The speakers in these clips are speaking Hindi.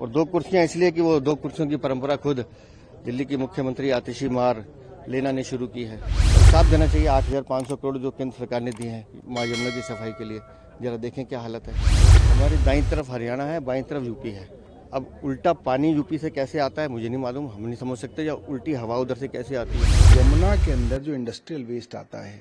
और 2 कुर्सियां इसलिए कि वो 2 कुर्सियों की परंपरा खुद दिल्ली की मुख्यमंत्री आतिशी मार लेना ने शुरू की है। साथ देना चाहिए 8,500 करोड़ जो केंद्र सरकार ने दिए हैं माँ यमुना की सफाई के लिए। जरा देखें क्या हालत है। हमारी दाईं तरफ हरियाणा है, बाईं तरफ यूपी है। अब उल्टा पानी यूपी से कैसे आता है मुझे नहीं मालूम, हम नहीं समझ सकते, या उल्टी हवा उधर से कैसे आती है। यमुना के अंदर जो इंडस्ट्रियल वेस्ट आता है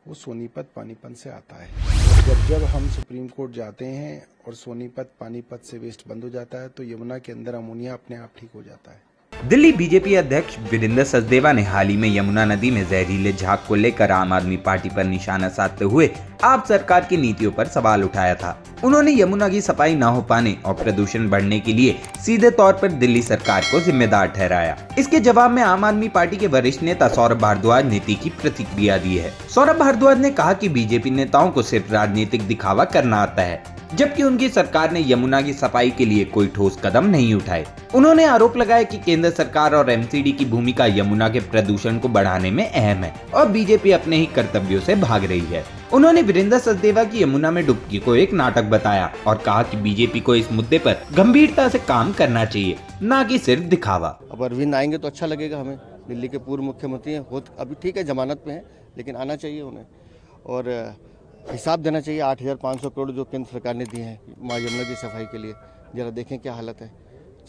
वो सोनीपत पानीपत से आता है। जब हम सुप्रीम कोर्ट जाते हैं और सोनीपत पानीपत से वेस्ट बंद हो जाता है तो यमुना के अंदर अमोनिया अपने आप ठीक हो जाता है। दिल्ली बीजेपी अध्यक्ष वीरेंद्र सचदेवा ने हाल ही में यमुना नदी में जहरीले झाग को लेकर आम आदमी पार्टी पर निशाना साधते हुए आप सरकार की नीतियों पर सवाल उठाया था। उन्होंने यमुना की सफाई न हो पाने और प्रदूषण बढ़ने के लिए सीधे तौर पर दिल्ली सरकार को जिम्मेदार ठहराया। इसके जवाब में आम आदमी पार्टी के वरिष्ठ नेता सौरभ भारद्वाज ने तीखी प्रतिक्रिया दी है। सौरभ भारद्वाज ने कहा कि बीजेपी नेताओं को सिर्फ राजनीतिक दिखावा करना आता है, जबकि उनकी सरकार ने यमुना की सफाई के लिए कोई ठोस कदम नहीं उठाए। उन्होंने आरोप लगाया कि केंद्र सरकार और एमसीडी की भूमिका यमुना के प्रदूषण को बढ़ाने में अहम है और बीजेपी अपने ही कर्तव्यों से भाग रही है। उन्होंने वीरेंद्र सचदेवा की यमुना में डुबकी को एक नाटक बताया और कहा कि बीजेपी को इस मुद्दे पर गंभीरता से काम करना चाहिए, न कि सिर्फ दिखावा। अब अरविंद आएंगे तो अच्छा लगेगा हमें। दिल्ली के पूर्व मुख्यमंत्री हैं, अभी ठीक है जमानत पे हैं, लेकिन आना चाहिए उन्हें और हिसाब देना चाहिए 8,500 करोड़ जो केंद्र सरकार ने दिए हैं माँ यमुना की सफाई के लिए। जरा देखें क्या हालत है।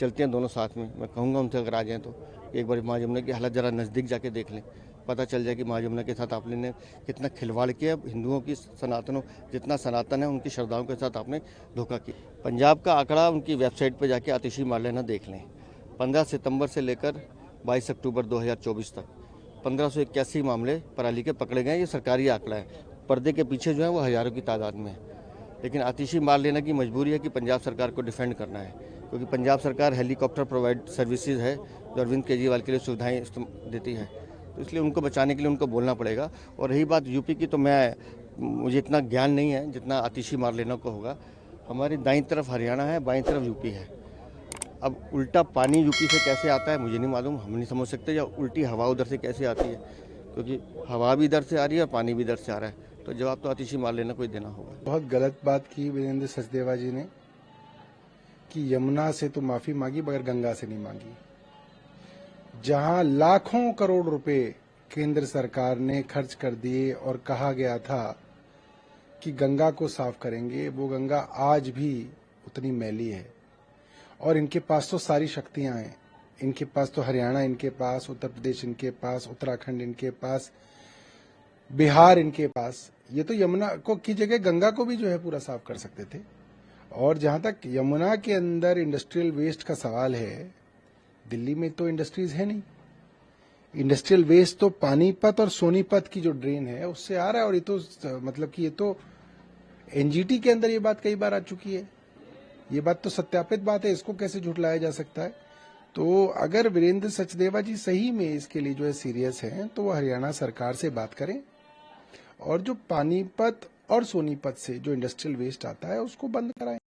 चलते हैं दोनों साथ में। मैं कहूँगा उनसे अगर आ जाएं तो एक बार माँ यमुना की हालत जरा नज़दीक जाके देख लें, पता चल जाए कि माँ यमुना के साथ आपने कितना खिलवाड़ किया। हिंदुओं की सनातनों जितना सनातन है उनकी श्रद्धाओं के साथ आपने धोखा किया। पंजाब का आंकड़ा उनकी वेबसाइट पर जाके आतिशी मार लेना देख लें। 15 सितंबर से लेकर 22 अक्टूबर 2024 तक 1581 मामले पराली के पकड़े गए। ये सरकारी आंकड़ा है। पर्दे के पीछे जो है वो हज़ारों की तादाद में है, लेकिन आतिशी मार लेने की मजबूरी है कि पंजाब सरकार को डिफेंड करना है, क्योंकि पंजाब सरकार हेलीकॉप्टर प्रोवाइड सर्विसेज है जो अरविंद केजरीवाल के लिए सुविधाएं देती है, तो इसलिए उनको बचाने के लिए उनको बोलना पड़ेगा। और रही बात यूपी की, तो मुझे इतना ज्ञान नहीं है जितना आतिशी मार लेना को होगा। हमारी दाईं तरफ हरियाणा है, बाईं तरफ यूपी है। अब उल्टा पानी यूपी से कैसे आता है मुझे नहीं मालूम, हम नहीं समझ सकते, या उल्टी हवा उधर से कैसे आती है, क्योंकि हवा भी इधर से आ रही है और पानी भी इधर से आ रहा है। तो जवाब तो आतिशी मार लेना कोई देना होगा। बहुत गलत बात की वीरेंद्र सचदेवा जी ने कि यमुना से तो माफी मांगी मगर गंगा से नहीं मांगी। जहां लाखों करोड़ रुपए केंद्र सरकार ने खर्च कर दिए और कहा गया था कि गंगा को साफ करेंगे, वो गंगा आज भी उतनी मैली है। और इनके पास तो सारी शक्तियां हैं। इनके पास तो हरियाणा इनके पास, उत्तर प्रदेश इनके पास, उत्तराखंड इनके पास, बिहार इनके पास। ये तो यमुना को की जगह गंगा को भी जो है पूरा साफ कर सकते थे। और जहां तक यमुना के अंदर इंडस्ट्रियल वेस्ट का सवाल है, दिल्ली में तो इंडस्ट्रीज है नहीं। इंडस्ट्रियल वेस्ट तो पानीपत और सोनीपत की जो ड्रेन है उससे आ रहा है। और ये तो मतलब कि ये तो एनजीटी के अंदर ये बात कई बार आ चुकी है। ये बात तो सत्यापित बात है, इसको कैसे झुठलाया जा सकता है। तो अगर वीरेंद्र सचदेवा जी सही में इसके लिए जो है सीरियस हैं तो वो हरियाणा सरकार से बात करें और जो पानीपत और सोनीपत से जो इंडस्ट्रियल वेस्ट आता है उसको बंद कराएं।